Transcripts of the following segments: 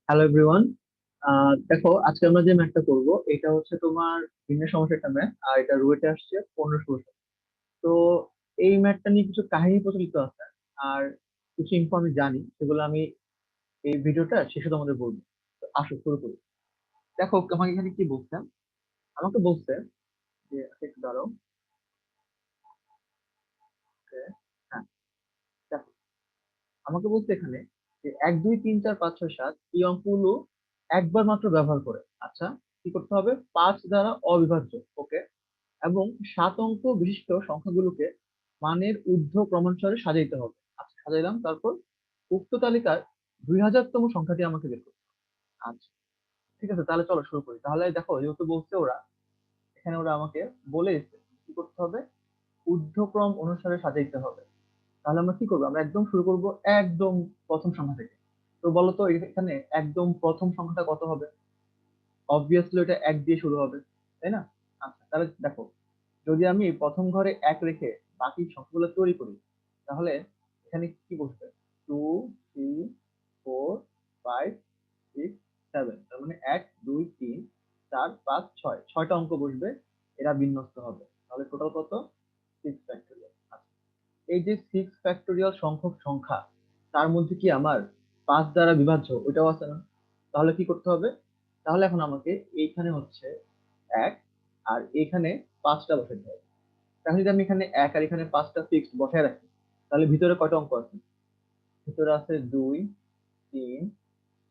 Hello everyone. দেখো আজকে আমরা যে ম্যাথটা করব এটা হচ্ছে তোমার ভিন্ন সমস্যা একটা ম্যাথ, আর এটা রুয়েটে আসছে 1500 বছর। তো এই ম্যাথটা নিয়ে কিছু কাহিনী প্রচলিত আছে, আর কিছু ইনফো আমি জানি, সেগুলো আমি এই ভিডিওটা শেষে তোমাদের বলবো। তো আসো শুরু করি। দেখো আমাকে এখানে কি বলছে, আমাকে বলছে যে একটু দাঁড়াও। Okay, হ্যাঁ, দেখো আমাকে বলছে এখানে যে 1 2 3 4 5 6 7 এই অঙ্কগুলো একবার মাত্র ব্যবহার করে, আচ্ছা, কি করতে হবে, 5 দ্বারা অবিভাজ্য, ওকে, এবং 7 অঙ্ক বিশিষ্ট সংখ্যাগুলোকে মানের ঊর্ধ্ব ক্রমানুসারে সাজাইতে হবে। আচ্ছা, সাজাইলাম, তারপর উক্ত তালিকার 2000তম সংখ্যাটি আমাকে বের করতে হবে। আচ্ছা, ঠিক আছে, তাহলে চলো শুরু করি। তাহলে দেখো, যেহেতু বলছে ওরা, এখানে ওরা আমাকে বলে দিচ্ছে কি করতে হবে, ঊর্ধ্বক্রম অনুসারে সাজাইতে হবে। তাহলে আমরা কি করবো, আমরা একদম শুরু করব একদম প্রথম সংখ্যা থেকে। তো বলো তো এখানে একদম প্রথম সংখ্যাটা কত হবে? অবভিয়াসলি এটা 1 দিয়ে শুরু হবে, তাই না? আচ্ছা, তাহলে দেখো, যদি আমি প্রথম ঘরে 1 রেখে বাকি সংখ্যাগুলো তৈরি করি, তাহলে এখানে কি বসবে, 2 3 4 5 6 7, তার মানে 1 2 3 4 5 6, 6টা অঙ্ক বসবে, এরা বিন্যস্ত হবে। তাহলে টোটাল কত? 6 ফ্যাক্টোরিয়াল। আচ্ছা, এই যে 6 ফ্যাক্টোরিয়াল সংখ্যক সংখ্যা, তার মধ্যে কি আমার 5 দ্বারা বিভাজ্য ওইটাও আছে না? তাহলে কি করতে হবে, তাহলে এখন আমাকে এইখানে হচ্ছে 1, আর এইখানে 5টা বসাতে হবে। তাহলে যদি আমি এখানে 1 আর এখানে 5টা ফিক্সড বসায় রাখি, তাহলে ভিতরে কয়টা অঙ্ক আছে? ভিতরে আছে 2 3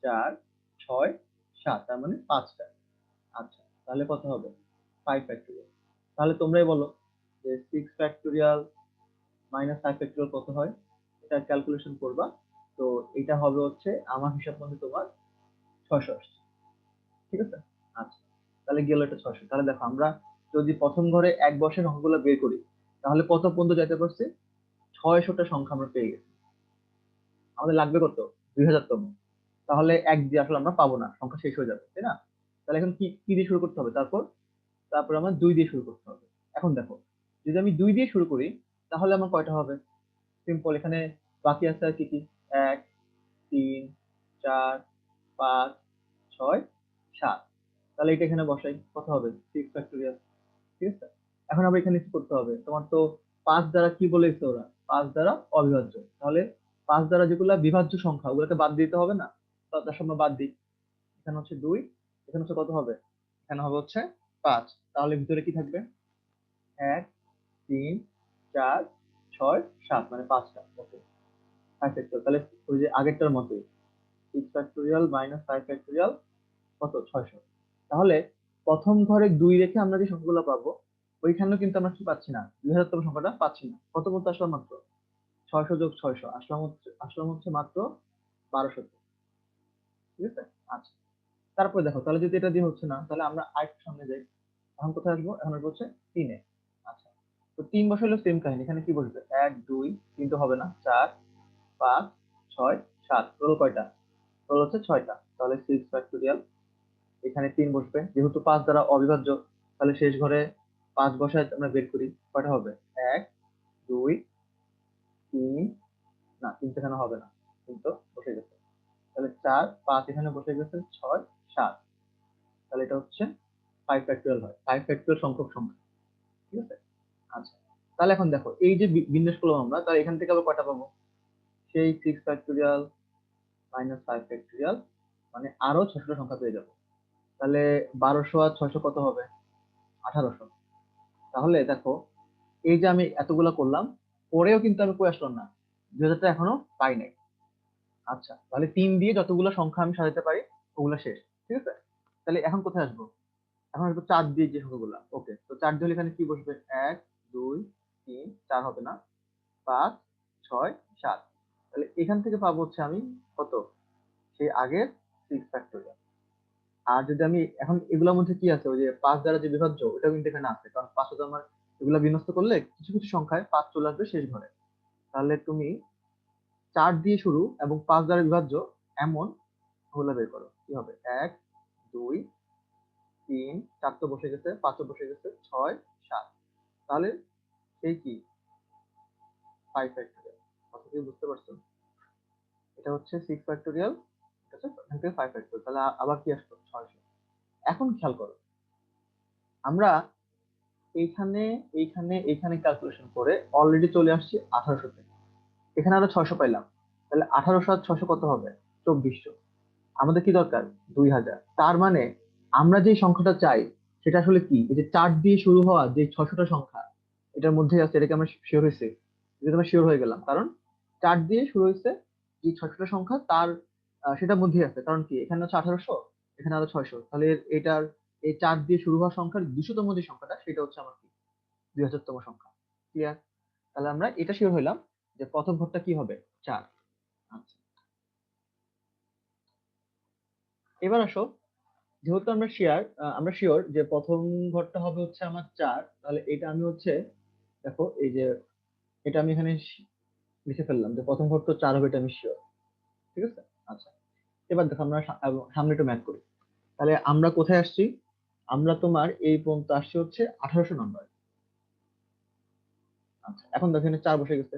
4 6 7, তার মানে 5টা। আচ্ছা, তাহলে কত হবে? 5 ফ্যাক্টোরিয়াল। তাহলে তোমরাই বলো যে 6 ফ্যাক্টোরিয়াল মাইনাস 5 ফ্যাক্টোরিয়াল কত হয়? এটা ক্যালকুলেশন করবা। তো এটা হবে হচ্ছে আমার হিসাব মতে তোমার 600 আসছে। ঠিক আছে? আচ্ছা, তাহলে গেল এটা 600। তাহলে দেখো, আমরা যদি প্রথম ঘরে 1 বর্ষের সংখ্যাগুলো বের করি, তাহলে কত পর্যন্ত যাইতে পারছি? 600টা সংখ্যা আমরা পেয়ে গেছি। আমাদের লাগবে কত? 2000তম। তাহলে 1 দিয়ে আসলে আমরা পাবো না, সংখ্যা শেষ হয়ে যাবে, তাই না? তাহলে এখন কি কি দিয়ে শুরু করতে হবে? তারপর তারপর আমার 2 দিয়ে শুরু করতে হবে। এখন দেখো, যদি আমি 2 দিয়ে শুরু করি, তাহলে আমার কয়টা হবে? সিম্পল, এখানে বাকি আছে আর কি কি, 1 3 4 5 6 7। তাহলে এটা এখানে বসাই, কত হবে? 6 ফ্যাক্টোরিয়াল। ঠিক আছে, এখন আবার এখানে কি করতে হবে, তোমার তো 5 দ্বারা কি বলেছে ওরা, 5 দ্বারা অবিভাজ্য। তাহলে 5 দ্বারা যেগুলা বিভাজ্য সংখ্যা ওগুলোকে বাদ দিতে হবে না? তো তার সময় বাদ দিই। এখানে হচ্ছে 2, এখানে হচ্ছে কত হবে, এখানে হবে হচ্ছে 5। তাহলে ভিতরে কি থাকবে? 1 3 4 6 7, মানে 5টা। ওকে, 5 ফ্যাক্টোরিয়াল। তাহলে ওই যে আগেরটার মতোই, 6 ফ্যাক্টোরিয়াল মাইনাস 5 ফ্যাক্টোরিয়াল, কত? 600। তাহলে প্রথম ঘরে 2 রেখে আমরা যে সংখ্যাগুলো পাবো, ওইখানেও কিন্তু আমরা কি পাচ্ছি না, 2000তম সংখ্যাটা পাচ্ছি না। কত বলতে আসলাম? মাত্র 600 যোগ 600 আসলাম হচ্ছে মাত্র 1200। ঠিক আছে? আচ্ছা, তারপরে দেখো, তাহলে যদি এটা দিয়ে হচ্ছে না, তাহলে আমরা আরেকটু সামনে যাই। এখন কোথায় আসবো? এখন আসবো হচ্ছে 3-এ। আচ্ছা, তো 3 বসাইলে সেম কাহিনী, এখানে কি বসবে? 1 2 3 তো হবে না, 4 5 6 7, টোটাল কয়টা? টোটাল হচ্ছে 6টা। তাহলে 6 ফ্যাক্টোরিয়াল, এখানে 3 বসবে, যেহেতু 5 দ্বারা অবিভাজ্য। তাহলে শেষ ঘরে 5 বসায় আমরা বের করি, কয়টা হবে? 1 2 3, না 3 তো এখানে হবে না, কিন্তু বসে গেছে। তাহলে 4 5 এখানে বসে গেছে, 6 7। তাহলে এটা হচ্ছে 5 ফ্যাক্টোরিয়াল হয়, 5 ফ্যাক্টোরিয়াল সংখ্যক সংখ্যা। ঠিক আছে? আচ্ছা, তাহলে এখন দেখো, এই যে বিন্যাস করলাম আমরা, তাহলে এখান থেকে আবার কয়টা পাবো? সেই 6 ফ্যাক্টোরিয়াল মাইনাস 5 ফ্যাক্টোরিয়াল, মানে আরো 600টা সংখ্যা পেয়ে যাবো। তাহলে 1200 আর 600 কত হবে? 1800। তাহলে দেখো, এই যে আমি এতগুলা করলাম, পরেও কিন্তু আমি কই আসলাম না, 2000টা এখনো পাই নাই। আচ্ছা, তাহলে 3 দিয়ে যতগুলো সংখ্যা আমি সাজাতে পারি ওগুলো শেষ। ঠিক আছে, তাহলে এখন কোথায় আসবো? এখন আসবো 4 দিয়ে যে সংখ্যাগুলো। ওকে, তো 4 দিয়ে হলে এখানে কি বসবে? 1 2 3 4 হবে না, 5 6 7। তাহলে এখান থেকে পাবো হচ্ছে আমি কত, সেই আগের 6 ফ্যাক্টোরিয়াল। আর যদি আমি এখন এগুলোর মধ্যে কি আছে, ওই যে 5 দ্বারা যে বিভাজ্য, ওটা কিন্তু এখানে আছে, কারণ 5 তো আমার, এগুলা বিন্যস্ত করলে কিছু কিছু সংখ্যায় 5 চলে আসবে শেষ ঘরে। তাহলে তুমি 4 দিয়ে শুরু এবং 5 দ্বারা বিভাজ্য এমন হলে বের করো, কি হবে? 1 2 3, 4 তো বসে গেছে, 5 ও বসে গেছে, 6 7। তাহলে সেই কি 5 ফ্যাক্টোরিয়াল। কথা কি বুঝতে পারছো? এটা হচ্ছে 6 ফ্যাক্টোরিয়াল, এটা আছে, এখান থেকে 5 ফ্যাক্টর, তাহলে আবার কি আসলো 600। এখন খেয়াল করো, আমরা এইখানে এইখানে এইখানে ক্যালকুলেশন করে অলরেডি চলে আসছি 1800 তে। এখানে আমরা 600 পাইলাম, তাহলে 1800 আর 600 কত হবে? 2400। আমাদের কি দরকার? 2000। তার মানে আমরা যে সংখ্যাটা চাই সেটা আসলে কি? এই যে 4 দিয়ে শুরু হওয়া যে 600টা সংখ্যা এটার মধ্যে আছে, এটাকে আমরা শিওর হয়েছে, এটা আমরা শিওর হয়ে গেলাম, কারণ 4 দিয়ে শুরু হয়েছে যে 600টা সংখ্যা তার সেটার মধ্যেই আছে। কারণ কি, এখানে হচ্ছে 1800, এখানে আরো 600, তাহলে এটার এই 4 দিয়ে শুরু হওয়া সংখ্যার 200তম যে সংখ্যাটা সেটা হচ্ছে আমার কি 2000তম সংখ্যা। ক্লিয়ার? তাহলে আমরা এটা শিওর হইলাম যে প্রথম ঘরটা কি হবে? 4। আচ্ছা, এবার আসো, যেহেতু আমরা শিওর যে প্রথম ঘরটা হবে হচ্ছে আমার 4, তাহলে এটা আমি হচ্ছে, দেখো এই যে এটা আমি এখানে লিখে ফেললাম যে প্রথম ঘর তো 4 হবে, এটা আমি শিওর। ঠিক আছে? আচ্ছা, এবার দেখো আমরা সামনে একটু ম্যাথ করি। তাহলে আমরা কোথায় আসছি? আমরা তোমার এই পর্যন্ত আসছি হচ্ছে 1800 নাম্বার। আচ্ছা, এখন দেখো এখানে 4 বসে গেছে।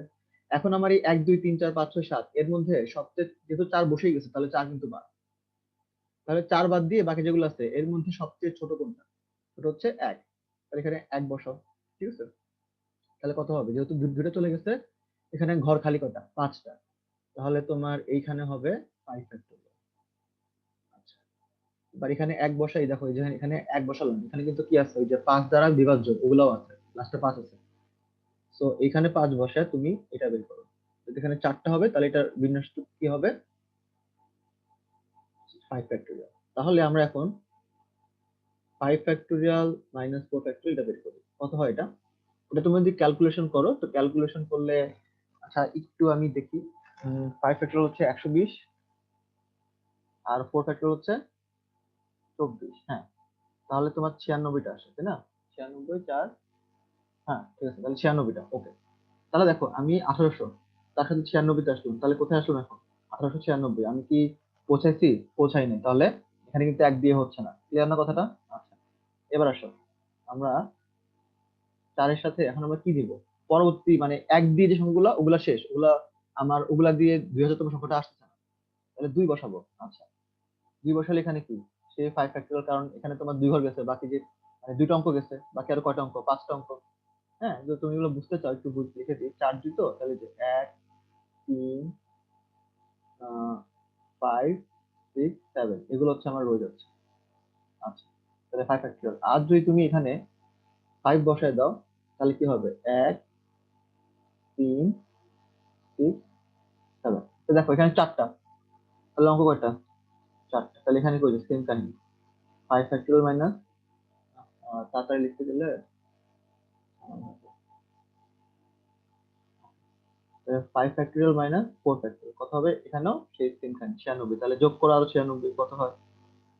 এখন আমার এই 1 2 3 4 5 6 7 এর মধ্যে সবচেয়ে, যেহেতু 4 বসেই গেছে তাহলে 4 কিন্তু বাদ। তাহলে 4 বাদ দিয়ে বাকি যেগুলো আছে এর মধ্যে সবচেয়ে ছোট কোনটা? ছোট হচ্ছে 1। তাহলে এখানে 1 বসাও। ঠিক আছে? তাহলে কত হবে? যেহেতু দুটো চলে গেছে, এখানে ঘর খালি কটা? 5টা। তাহলে তোমার এইখানে হবে 5 ফ্যাক্টরিয়াল। আচ্ছা, এবার এখানে 1 বসাই, দেখো এই যে এখানে 1 বসালাম, এখানে কিন্তু কি আছে? ওই যে 5 দ্বারা বিভাজ্য ওগুলাও আছে, লাস্টে 5 আছে। সো এখানে 5 বসায় তুমি এটা বের করো। যদি এখানে 4টা হবে তাহলে এটার বিন্যাস কি হবে? 5 ফ্যাক্টরিয়াল। তাহলে আমরা এখন 5 ফ্যাক্টরিয়াল মাইনাস 4 ফ্যাক্টরিয়াল এটা বের করি। কত হয় এটা? ওটা তুমি যদি ক্যালকুলেশন করো, তো ক্যালকুলেশন করলে, আচ্ছা একটু আমি দেখি, 5 ফ্যাক্টরিয়াল হচ্ছে 120, আর 4 ফ্যাক্টরিয়াল হচ্ছে 24। হ্যাঁ, তাহলে তোমার 96টা আসে, তাই না? 96 4, হ্যাঁ ঠিক আছে, তাহলে 96টা ওকে। তাহলে দেখো আমি 1800 তার সাথে 96তে আসলাম, তাহলে কোথায় আসলাম এখন? 1896। আমি কি পৌঁছাইছি? পৌঁছাই নাই, তাহলে এখানে কিন্তু 1 দিয়ে হচ্ছে না। ক্লিয়ার না কথাটা? আচ্ছা, এবার আসো, আমরা 4-এর সাথে এখন আমরা কি দিব? পরবর্তী মানে 1 দিয়ে যে সংখ্যাগুলো ওগুলা শেষ, ওগুলা আমার ওগুলা দিয়ে 2000তম সংখ্যাটা আসছে না, তাহলে 2 বসাবো। আচ্ছা, 2 বসালে এখানে কি? সে 5 ফ্যাক্টরিয়াল, কারণ এখানে তোমার 2 ঘর গেছে, বাকি যে মানে 2টা অঙ্ক গেছে, বাকি আরো কয়টা অঙ্ক? 5টা অঙ্ক। হ্যাঁ, যদি তুমি এগুলো বুঝতে চাও একটু লিখে দিই। 4 2 তো, তাহলে যে 1 3 5 6 7 এগুলো হচ্ছে আমার রয়ে যাচ্ছে। আচ্ছা, তাহলে 5 ফ্যাক্টরিয়াল। আর যদি তুমি এখানে 5 বসায় দাও তাহলে কি হবে? 1 3 6 7। তো দেখো এখানে 4টা, তাহলে অঙ্ক কয়টা? 4টা। তাহলে এখানে কই সেম কাহিনী, 5 ফ্যাক্টরিয়াল মাইনাস, তাড়াতাড়ি লিখতে গেলে 5 ফ্যাক্টরিয়াল মাইনাস 4 ফ্যাক্টরিয়াল কত হবে? এখানেও সেই সেম কাহিনী 96। তাহলে যোগ করা আরো 96 কত হয়?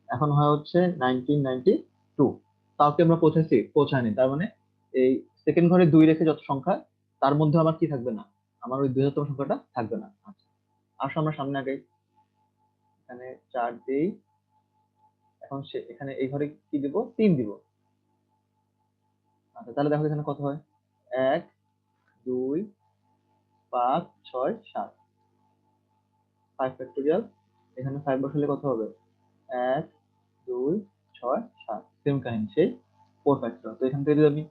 এখন হয় হচ্ছে 1992। তাও কি আমরা পৌঁছাইছি? পৌঁছায়নি। তার মানে এই সেকেন্ড ঘরে 2 রেখে যত সংখ্যা তার মধ্যে আমার কি থাকবে না? আমার ওই 2000তম সংখ্যাটা থাকবে না। আচ্ছা, আসো আমরা সামনে আগে, এখানে 4 দেই। এখন এখানে এই ঘরে কি দিব? 3 দিব। আচ্ছা, তাহলে দেখো এখানে কত হয়? 1 2 5 6 7, 5 ফ্যাক্টরিয়াল। এখানে 5 বসালে কত হবে? 1 2 6 7, সেম কাহিনী সেই 4 ফ্যাক্টরিয়াল। তো এখান থেকে যদি আমি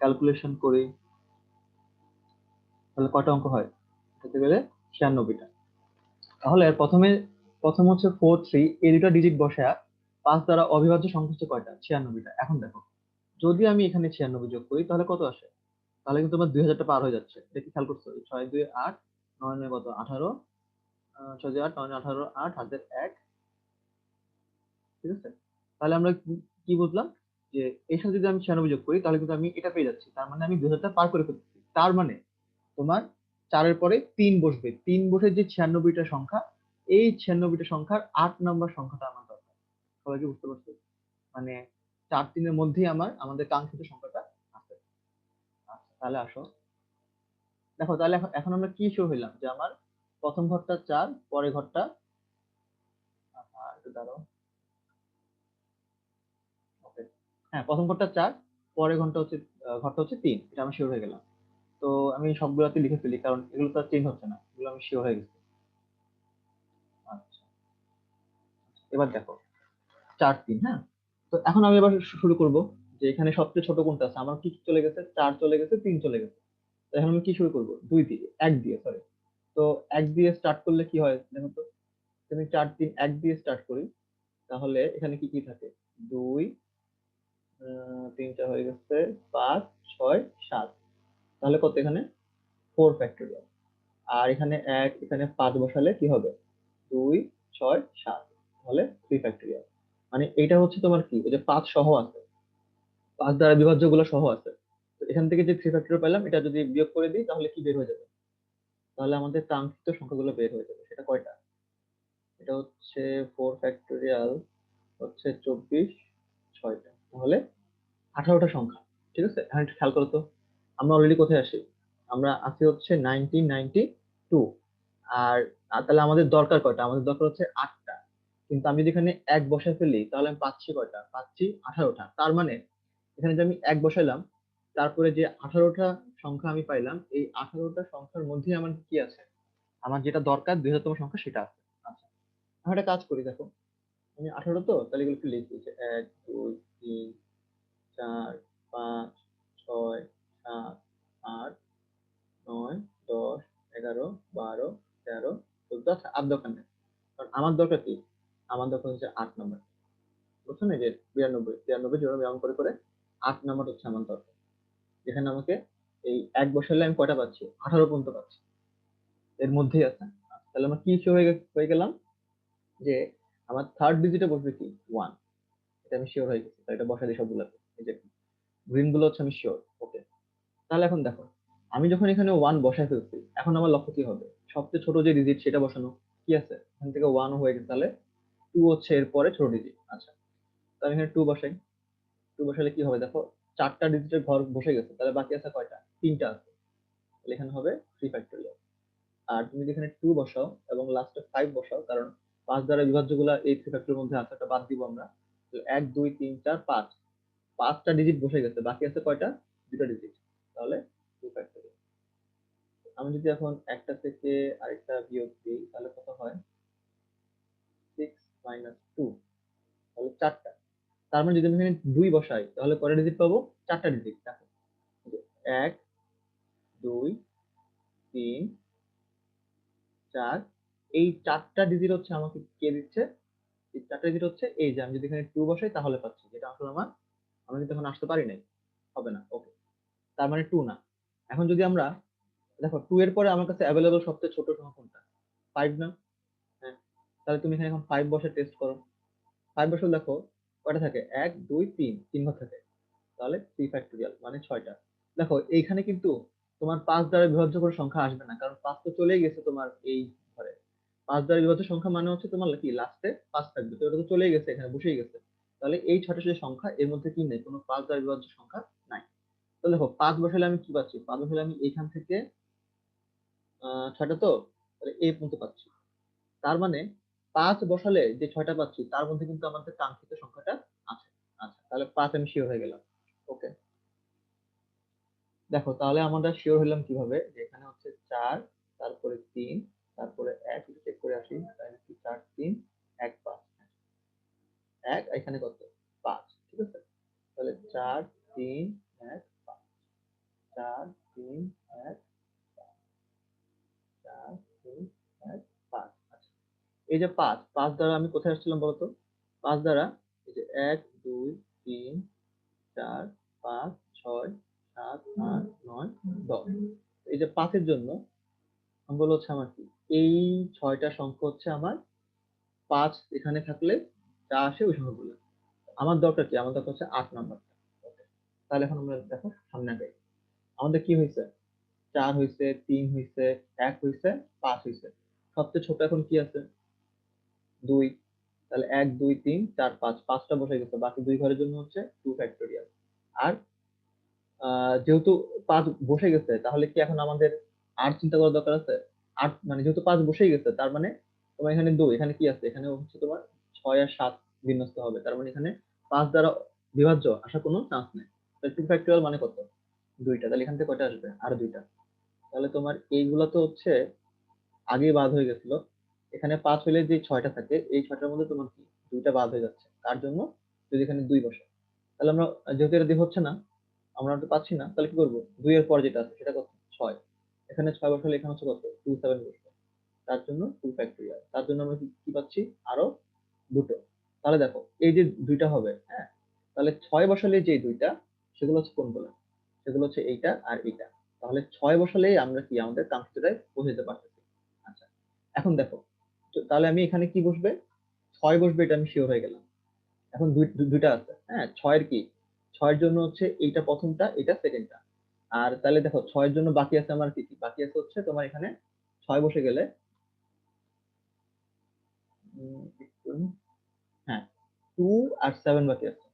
ক্যালকুলেশন করি তাহলে কয়টা অঙ্ক হয়? হতে গেলে 96টা। তাহলে প্রথম হচ্ছে 4 3, এই দুটো ডিজিট বসায়া 5 দ্বারা অবিভাজ্য সংখ্যা হচ্ছে কয়টা? 96টা। এখন দেখো, যদি আমি এখানে 96 যোগ করি তাহলে কত আসে? তাহলে কিন্তু আমার 2000টা পার হয়ে যাচ্ছে। এটা কি খেয়াল করছো? 6 2 8, 9 9 কত? 18, 6 2 8 9 18, 8 হাতের 1। ঠিক আছে? তাহলে আমরা কি বুঝলাম? যে এর সাথে যদি আমি 96 যোগ করি তাহলে কিন্তু আমি এটা পেয়ে যাচ্ছি, তার মানে আমি 2000টা পার করে ফেলতেছি। তার মানে তোমার 4-এর পরে 3 বসবে, 3 বসে যে 96টা সংখ্যা, এই 96টা সংখ্যার 8 নাম্বার সংখ্যাটা আমার দরকার। সবাই কি বুঝতে পারছো? মানে 4 3-এর মধ্যেই আমাদের কাঙ্ক্ষিত সংখ্যাটা আছে। আচ্ছা, তাহলে আসো, দেখো তাহলে এখন এখন আমরা কি শো হইলাম যে আমার প্রথম ঘরটা 4, পরের ঘরটা, একটু দাঁড়াও, ওকে, হ্যাঁ প্রথম ঘরটা 4, পরের ঘরটা হচ্ছে 3, এটা আমি শিওর হয়ে গেলাম। তো আমি সবগুলোতে লিখে ফেলি, কারণ এগুলো তো চেঞ্জ হচ্ছে না, এগুলো আমি শিওর হয়ে গেছি। আচ্ছা, এবার দেখো 4 3, হ্যাঁ। তো এখন আমি এবার শুরু করব, যে এখানে সবচেয়ে ছোট কোনটা আছে, আমার কি কি চলে গেছে, 4 চলে গেছে, 3 চলে গেছে। তো এখন আমি কি শুরু করব, 2 দিয়ে, 1 দিয়ে, সরি। তো 1 দিয়ে স্টার্ট করলে কি হয় দেখো তো, তুমি 4 3 1 দিয়ে স্টার্ট করি, তাহলে এখানে কি কি থাকে, 2, 3টা হয়ে গেছে, 5 6 7, তাহলে কত এখানে 4 ফ্যাক্টোরিয়াল। আর এখানে 1, এখানে 5 বসালে কি হবে, 2 6 7, তাহলে 3 ফ্যাক্টোরিয়াল। মানে এটা হচ্ছে তোমার কি, ওই যে 5 সহ আছে, 5 দ্বারা বিভাজ্য গুলো সহ আছে। তো এখান থেকে যে 3 ফ্যাক্টোরিয়াল পেলাম, এটা যদি বিয়োগ করে দিই তাহলে কি বের হয়ে যাবে, তাহলে আমাদের কাঙ্ক্ষিত সংখ্যাগুলো বের হয়ে যাবে। সেটা কয়টা, এটা হচ্ছে 4 ফ্যাক্টোরিয়াল, হচ্ছে 24, 6টা, তাহলে 18টা সংখ্যা। ঠিক আছে, এখন একটু খেয়াল করো তো, আমরা অলরেডি কোথায় আসি, আমরা আছি হচ্ছে 1992। আর তাহলে আমাদের দরকার কয়টা, আমাদের দরকার হচ্ছে 8টা। কিন্তু আমি যদি এখানে এক বসায় ফেলি তাহলে আমি পাচ্ছি কয়টা, পাচ্ছি 18টা। তার মানে এখানে যে আমি এক বসাইলাম, তারপরে যে 18টা সংখ্যা আমি পাইলাম, এই 18টা সংখ্যার মধ্যে আমার কি আছে, আমার যেটা দরকার 2000তম সংখ্যা সেটা আছে। আচ্ছা, আমি একটা কাজ করি, দেখো আমি 18, তো তাহলে এগুলো একটু লিখি, যে 1 2 3 4 5 6 7 8 9 10 11 12 13 14। আচ্ছা, আর দরকার নেই, কারণ আমার দরকার কি, আমার দরকার হচ্ছে 8 নম্বর। বুঝছো না, যে 92 93 যেভাবে ব্যবহার করে করে 8 নম্বর হচ্ছে আমার দরকার, যেখানে আমাকে এই এক বসালে আমি কয়টা পাচ্ছি, 18 পর্যন্ত পাচ্ছি, এর মধ্যেই আছে। আচ্ছা, তাহলে আমার কি হয়ে গেলাম, যে আমার থার্ড ডিজিটে বসবে কি, 1। এটা আমি শিওর হয়ে গেছি, তাহলে এটা বসাই দিই সবগুলোতে, এই যে গ্রিন গুলো হচ্ছে আমি শিওর। ওকে, তাহলে এখন দেখো, আমি যখন এখানে 1 বসাই ফেলছি, এখন আমার লক্ষ্য কি হবে, সবচেয়ে ছোট যে ডিজিট সেটা বসানো। কি আছে, এখান থেকে 1 হয়ে গেছে, তাহলে 2 হচ্ছে এরপরে ছোট ডিজিট। আচ্ছা, তাহলে এখানে 2 বসাই। 2 বসালে কি হবে দেখো, 4টা ডিজিটের ঘর বসে গেছে, তাহলে বাকি আছে কয়টা, 3টা আছে, তাহলে এখানে হবে 3 ফ্যাক্টোরিয়াল। আর তুমি যেখানে 2 বসাও এবং লাস্টে 5 বসাও, কারণ 5 দ্বারা বিভাজ্য গুলা এই 3 ফ্যাক্টরের মধ্যে আছে, একটা বাদ দিব আমরা। 1 2 3 4 5, 5টা ডিজিট বসে গেছে, বাকি আছে কয়টা, 2টা ডিজিট, তাহলে 2 ফ্যাক্টোরিয়াল। আমি যদি এখন একটা থেকে আরেকটা বিয়োগ দিই তাহলে কত হয়, 6 - 2, তাহলে 4টা। তার মানে যদি আমি এখানে 2 বসাই তাহলে কয়টা ডিজিট পাবো, 4টা ডিজিট। দেখো, 1 2 3 4, এই 4টা ডিজিট হচ্ছে আমাকে কে দিচ্ছে, এই 4টা ডিজিট হচ্ছে এই যে, আমি যদি এখানে 2 বসাই তাহলে পাচ্ছি, যেটা আসলে আমার, আমি কিন্তু এখন আসতে পারি নাই, হবে না। ওকে, তার মানে 2 না। এখন যদি আমরা দেখো 2 এর পরে আমার কাছে অ্যাভেলেবল সবচেয়ে ছোট সংখ্যা কোনটা, 5 না। হ্যাঁ, তাহলে তুমি এখানে এখন 5 বসে টেস্ট করো। 5 বসে দেখো কয়টা থাকে, 1 2 3, 3 ঘর থাকে, তাহলে 3 ফ্যাক্টোরিয়াল মানে 6টা। দেখো এইখানে কিন্তু তোমার 5 দ্বারা বিভাজ্য করে সংখ্যা আসবে না, কারণ 5 তো চলেই গেছে তোমার এই ঘরে। 5 দ্বারা বিভাজ্য সংখ্যা মানে হচ্ছে তোমার কি, লাস্টে 5 থাকবে, তো এটা তো চলেই গেছে, এখানে বসেই গেছে। তাহলে এই 6টা যে সংখ্যা, এর মধ্যে কি নেই, কোনো 5 দ্বারা বিভাজ্য সংখ্যা নাই। তো দেখো 5 বসালে আমি কি পাচ্ছি, 5 বসালে আমি এখান থেকে 6টা, তো তাহলে এই পর্যন্ত পাচ্ছি। তার মানে 5 বসালে যে 6টা পাচ্ছি তার মধ্যে কিন্তু আমাদের কাঙ্ক্ষিত সংখ্যাটা আছে। আচ্ছা, তাহলে 5 আমি শিওর হয়ে গেলাম। ওকে, দেখো তাহলে আমরা শিওর হলাম কিভাবে, যে এখানে হচ্ছে 4, তারপরে 3, তারপরে 1, চেক করে আসি, তাহলে কি 4 3 1 5, 1 এখানে কত, 5। ঠিক আছে, তাহলে 4 3 1 5, 4 3 1 4 3 1 5। আচ্ছা, এই যে 5, 5 দ্বারা আমি কোথায় আসছিলাম বলতো, 5 দ্বারা এই যে 1 2 3 4 5 6 7 8 9 10, এই যে 5 এর জন্য সংখ্যাগুলো হচ্ছে আমার কি, এই 6টা সংখ্যা হচ্ছে আমার 5 এখানে থাকলে যা আসে ওই সংখ্যাগুলো। আমার দরকার কি, আমার দরকার হচ্ছে 8 নাম্বারটা। তাহলে এখন আমরা দেখো সামনে আগাই, আমাদের কি হয়েছে, 4 হয়েছে, 3 হয়েছে, 1 হয়েছে, 5 হয়েছে। সবচেয়ে ছোট এখন কি আছে, 2। তাহলে 1 2 3 4 5, 5টা বসে গেছে, বাকি 2 ঘরের জন্য হচ্ছে 2 ফ্যাক্টোরিয়াল। আর যেহেতু 5 বসে গেছে, তাহলে কি এখন আমাদের আর চিন্তা করার দরকার আছে, 8 মানে যেহেতু 5 বসেই গেছে, তার মানে তোমার এখানে 2, এখানে কি আছে, এখানে হচ্ছে তোমার 6 আর 7 বিন্যস্ত হবে, তার মানে এখানে 5 দ্বারা বিভাজ্য আসার কোনো চান্স নেই। টু ফ্যাক্টরিয়াল মানে কত, 2টা, তাহলে এখান থেকে কয়টা আসবে, আরো 2টা। তাহলে তোমার এইগুলা তো হচ্ছে আগেই বাদ হয়ে গেছিল, এখানে 5 হলে যে 6টা থাকে এই 6টার মধ্যে তোমার কি 2টা বাদ হয়ে যাচ্ছে, তার জন্য যদি এখানে 2 বসে, তাহলে আমরা যেহেতু এটা দিয়ে হচ্ছে না, আমরা তো পাচ্ছি না, তাহলে কি করবো, 2 এর পর যেটা আছে সেটা কত, 6। এখানে 6 বসালে এখানে হচ্ছে কত, 27 বসবে, তার জন্য 2 ফ্যাক্টরিয়াল, তার জন্য আমরা কি কি পাচ্ছি, আরো দুটো। তাহলে দেখো এই যে 2টা হবে, হ্যাঁ, তাহলে 6 বসালে যে 2টা, সেগুলো হচ্ছে কোনগুলো, সেগুলো হচ্ছে এইটা আর এইটা। তাহলে 6 বসালেই আমরা কি আমাদের কাঙ্ক্ষিতটায় পৌঁছে যেতে পারতেছি। আচ্ছা, এখন দেখো, তো তাহলে আমি এখানে কি বসবে, 6 বসবে, এটা আমি শিওর হয়ে গেলাম। এখন দুইটা আছে, হ্যাঁ, 6 এর কি, 6 এর জন্য হচ্ছে এইটা প্রথমটা, এটা সেকেন্ডটা। আর তাহলে দেখো 6 এর জন্য বাকি আছে আমার কি কি, বাকি আছে হচ্ছে তোমার এখানে 6 বসে গেলে, একটু, হ্যাঁ, 2 আর 7 বাকি আছে,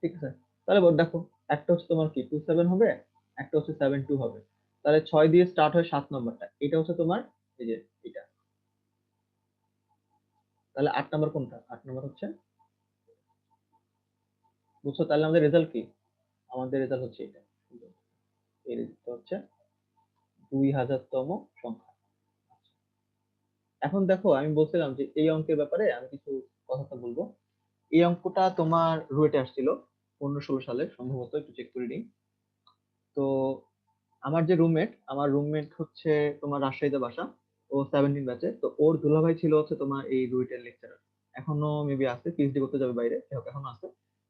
ঠিক আছে। তাহলে দেখো, একটা হচ্ছে তোমার কি 27 হবে, একটা হচ্ছে 72 হবে। তাহলে 6 দিয়ে স্টার্ট হয় 7 নম্বরটা, এটা হচ্ছে তোমার এই যে এটা। তাহলে 8 নম্বর কোনটা, 8 নম্বর হচ্ছে, বুঝছো, তাহলে আমাদের রেজাল্ট কি, আমাদের রেজাল্ট হচ্ছে এটা, এই রেজাল্ট হচ্ছে 2000তম সংখ্যা। এখন দেখো আমি বলছিলাম যে এই অঙ্কের ব্যাপারে আমি কিছু কথা বলবো। এই অঙ্কটা তোমার রুয়েটে আসছিল 15-16 সালে সম্ভবত, একটু চেক করে নিই। তো আমার যে রুমমেট, আমার রুমমেট হচ্ছে তোমার রাজশাহীতে বাসা, ও 17 ব্যাচে, তো ওর দুলাভাই ছিল হচ্ছে তোমার এই রুয়েটের লেকচারার, এখনো মেবি আছে, পিএইচডি করতে যাবে বাইরে, যাই হোক এখনো আছে।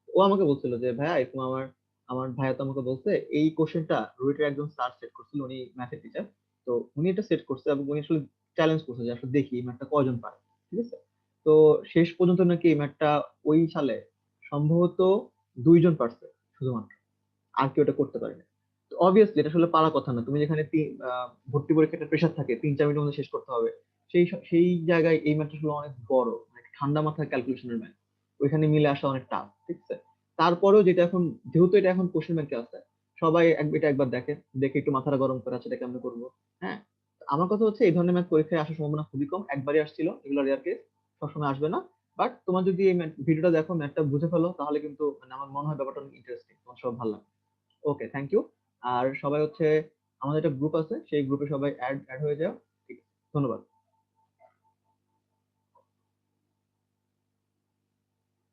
ও আমাকে বলছিল যে ভাইয়া এরকম আমার আমার ভাইয়া তো আমাকে বলছে এই কোশ্চেনটা রুয়েটের একজন স্যার সেট করছিল, উনি ম্যাথের টিচার। তো উনি এটা সেট করছে এবং উনি আসলে চ্যালেঞ্জ করছে যে আসলে দেখি এই ম্যাথটা কয়জন পারে, ঠিক আছে। তো শেষ পর্যন্ত নাকি এই ম্যাথটা ওই সালে সম্ভবত 2 জন পারছে শুধুমাত্র, আর কেউ এটা করতে পারেনি। তো অবভিয়াসলি এটা আসলে পারার কথা না, তুমি যেখানে ভর্তি পরীক্ষাটা প্রেশার থাকে 3-4 মিনিটের মধ্যে শেষ করতে হবে, সেই জায়গায় এই ম্যাথটা আসলে অনেক বড়, মানে ঠান্ডা মাথায় ক্যালকুলেশনের ম্যাথ, ওইখানে মিলে আসা অনেক টাফ, ঠিক আছে। তারপরেও যেটা এখন, যেহেতু এটা এখন কোশ্চেন ব্যাংকে আছে, সবাই এটা একবার দেখে, দেখে একটু মাথাটা গরম করে আছে এটা কেমন করবো। হ্যাঁ, তো আমার কথা হচ্ছে এই ধরনের ম্যাথ পরীক্ষায় আসার সম্ভাবনা খুবই কম, একবারই আসছিল, এগুলো রেয়ার কেস, সবসময় আসবে না। বাট তোমার যদি এই ভিডিওটা দেখো, ম্যাথটা বুঝে ফেলো, তাহলে কিন্তু মানে আমার মনে হয় ব্যাপারটা অনেক ইন্টারেস্টিং, তোমার সব ভালো লাগবে। ওকে, থ্যাংক ইউ। আর সবাই হচ্ছে, আমাদের একটা গ্রুপ আছে, সেই গ্রুপে সবাই অ্যাড অ্যাড হয়ে যাও, ঠিক আছে, ধন্যবাদ।